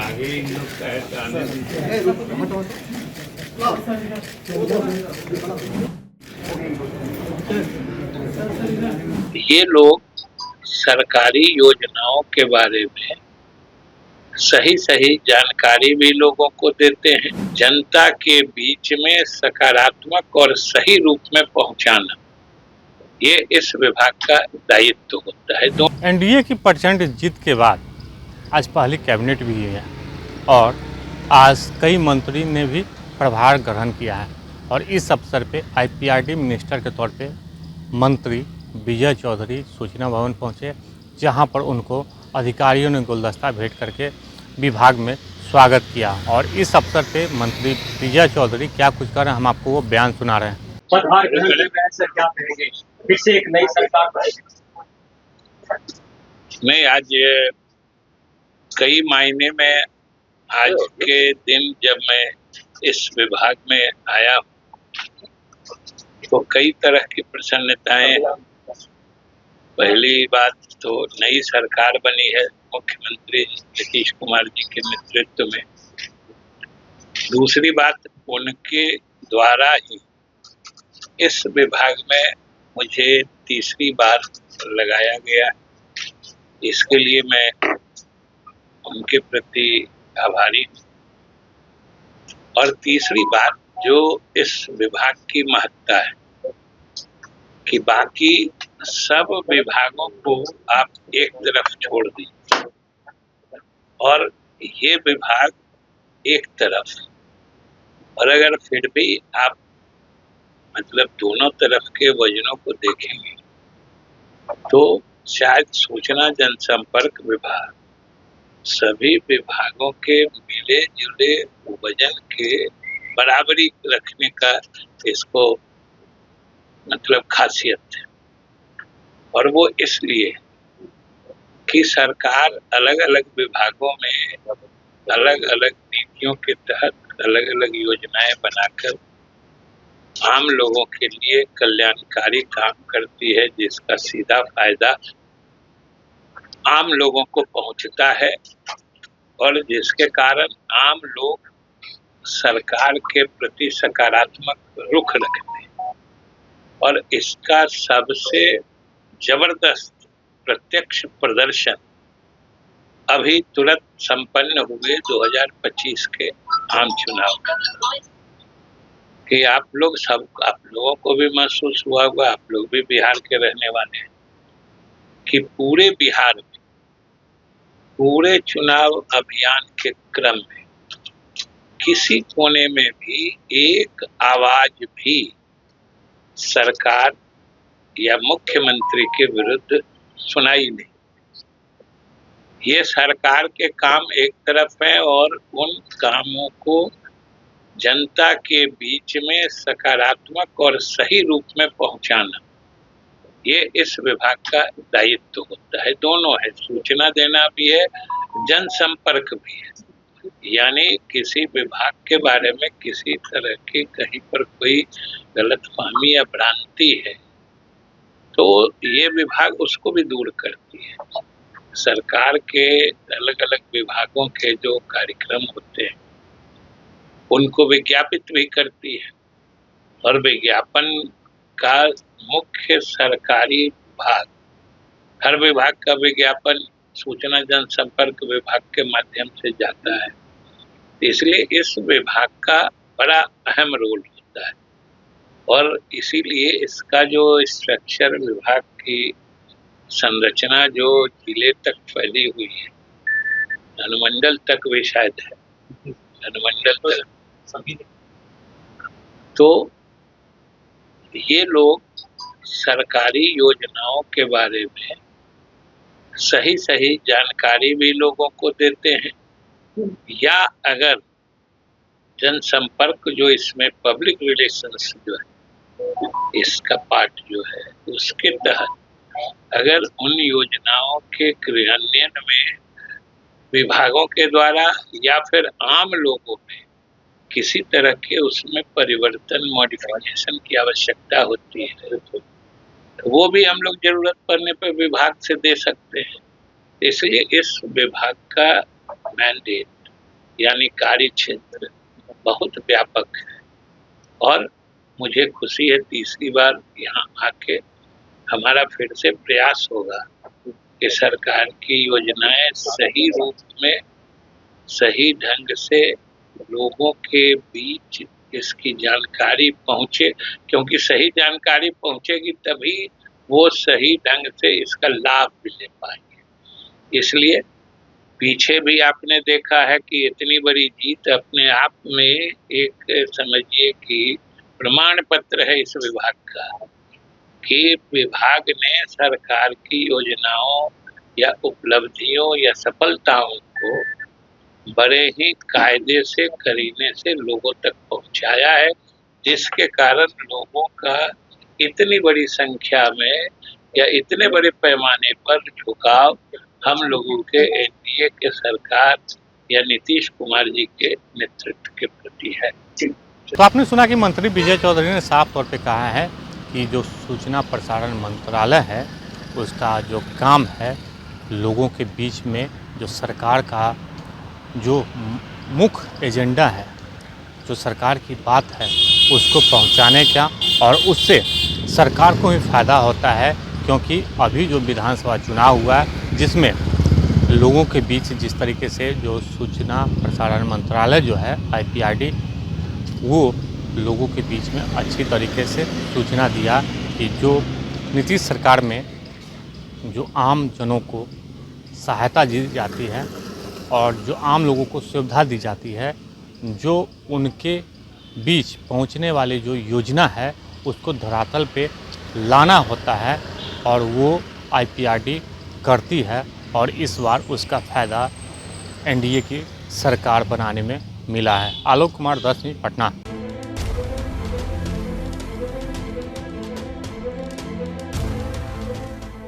आगे इन लोग का है तो आने दीजिए। ये लोग सरकारी योजनाओं के बारे में सही सही जानकारी भी लोगों को देते हैं। जनता के बीच में सकारात्मक और सही रूप में पहुंचाना, ये इस विभाग का दायित्व होता है। एनडीए की प्रचंड जीत के बाद आज पहली कैबिनेट भी है और आज कई मंत्री ने भी प्रभार ग्रहण किया है और इस अवसर पे आईपीआरडी मिनिस्टर के तौर पे मंत्री विजय चौधरी सूचना भवन पहुंचे, जहां पर उनको अधिकारियों ने गुलदस्ता भेंट करके विभाग में स्वागत किया। और इस अवसर पे मंत्री विजय चौधरी क्या कुछ कर रहे हैं, हम आपको वो बयान सुना रहे हैं। प्रभार ग्रहण के बाद से क्या कहेंगे, फिर से एक नई सरकार मैं आज कई मायने में आज के दिन जब मैं इस विभाग में आया तो कई तरह की प्रसन्नताएं। पहली बात तो नई सरकार बनी है मुख्यमंत्री नीतीश कुमार जी के नेतृत्व में। दूसरी बात, उनके द्वारा ही इस विभाग में मुझे तीसरी बार लगाया गया, इसके लिए मैं उनके प्रति आभारी हूँ। और तीसरी बात, जो इस विभाग की महत्ता है कि बाकी सब विभागों को आप एक तरफ छोड़ दीजिए और ये विभाग एक तरफ, और अगर फिर भी आप मतलब दोनों तरफ के वजनों को देखेंगे तो शायद सूचना जनसंपर्क विभाग सभी विभागों के मिले जुले वजन के बराबरी रखने का इसको मतलब खासियत है। और वो इसलिए कि सरकार अलग अलग विभागों में अलग अलग नीतियों के तहत अलग अलग योजनाएं बनाकर आम लोगों के लिए कल्याणकारी काम करती है, जिसका सीधा फायदा आम लोगों को पहुंचता है और जिसके कारण आम लोग सरकार के प्रति सकारात्मक रुख रखते हैं। और इसका सबसे जबरदस्त प्रत्यक्ष प्रदर्शन अभी तुरंत संपन्न हुए 2025 के आम चुनाव में कि आप लोगों को भी महसूस हुआ होगा, आप लोग भी बिहार के रहने वाले हैं, कि पूरे बिहार में पूरे चुनाव अभियान के क्रम में किसी कोने में भी एक आवाज भी सरकार या मुख्यमंत्री के विरुद्ध सुनाई नहीं। ये सरकार के काम एक तरफ है और उन कामों को जनता के बीच में सकारात्मक और सही रूप में पहुंचाना, ये इस विभाग का दायित्व होता है। दोनों है, सूचना देना भी है, जनसंपर्क भी है। यानी किसी विभाग के बारे में किसी तरह की कहीं पर कोई गलतफहमी या भ्रांति है तो ये विभाग उसको भी दूर करती है। सरकार के अलग अलग विभागों के जो कार्यक्रम होते हैं उनको विज्ञापित भी करती है और विज्ञापन का मुख्य सरकारी विभाग, हर विभाग का विज्ञापन सूचना जनसंपर्क विभाग के माध्यम से जाता है, इसलिए इस विभाग का बड़ा अहम रोल होता है। और इसीलिए इसका जो स्ट्रक्चर, विभाग की संरचना जो जिले तक फैली हुई है, अनुमंडल तक भी शायद है, अनुमंडल तक सभी, तो ये लोग सरकारी योजनाओं के बारे में सही सही जानकारी भी लोगों को देते हैं, या अगर जनसंपर्क जो इसमें पब्लिक रिलेशंस जो है इसका पार्ट जो है उसके तहत अगर उन योजनाओं के क्रियान्वयन में विभागों के द्वारा या फिर आम लोगों में किसी तरह के उसमें परिवर्तन, मॉडिफिकेशन की आवश्यकता होती है तो वो भी हम लोग जरूरत पड़ने पर विभाग से दे सकते हैं। इसलिए इस विभाग का मैंडेट यानी कार्य क्षेत्र बहुत व्यापक है और मुझे खुशी है तीसरी बार यहाँ आके हमारा फिर से प्रयास होगा कि सरकार की योजनाएं सही रूप में सही ढंग से लोगों के बीच इसकी जानकारी पहुंचे, क्योंकि सही जानकारी पहुंचेगी तभी वो सही ढंग से इसका लाभ भी ले पाएंगे। इसलिए पीछे भी आपने देखा है कि इतनी बड़ी जीत अपने आप में एक समझिए कि प्रमाण पत्र है इस विभाग का कि विभाग ने सरकार की योजनाओं या उपलब्धियों या सफलताओं को बड़े ही कायदे से करीने से लोगों तक पहुंचाया है, जिसके कारण लोगों का इतनी बड़ी संख्या में या इतने बड़े पैमाने पर झुकाव हम लोगों के एनडीए के सरकार या नीतीश कुमार जी के नेतृत्व के प्रति है। तो आपने सुना कि मंत्री विजय चौधरी ने साफ तौर पे कहा है कि जो सूचना प्रसारण मंत्रालय है उसका जो काम है लोगों के बीच में जो सरकार का जो मुख्य एजेंडा है, जो सरकार की बात है उसको पहुंचाने का, और उससे सरकार को भी फ़ायदा होता है क्योंकि अभी जो विधानसभा चुनाव हुआ है जिसमें लोगों के बीच जिस तरीके से जो सूचना प्रसारण मंत्रालय जो है IPRD वो लोगों के बीच में अच्छी तरीके से सूचना दिया कि जो नीतीश सरकार में जो आम जनों को सहायता दी जाती है और जो आम लोगों को सुविधा दी जाती है, जो उनके बीच पहुंचने वाली जो योजना है उसको धरातल पे लाना होता है और वो IPRD करती है और इस बार उसका फ़ायदा एनडीए की सरकार बनाने में मिला है। आलोक कुमार 10 मिनट पटना।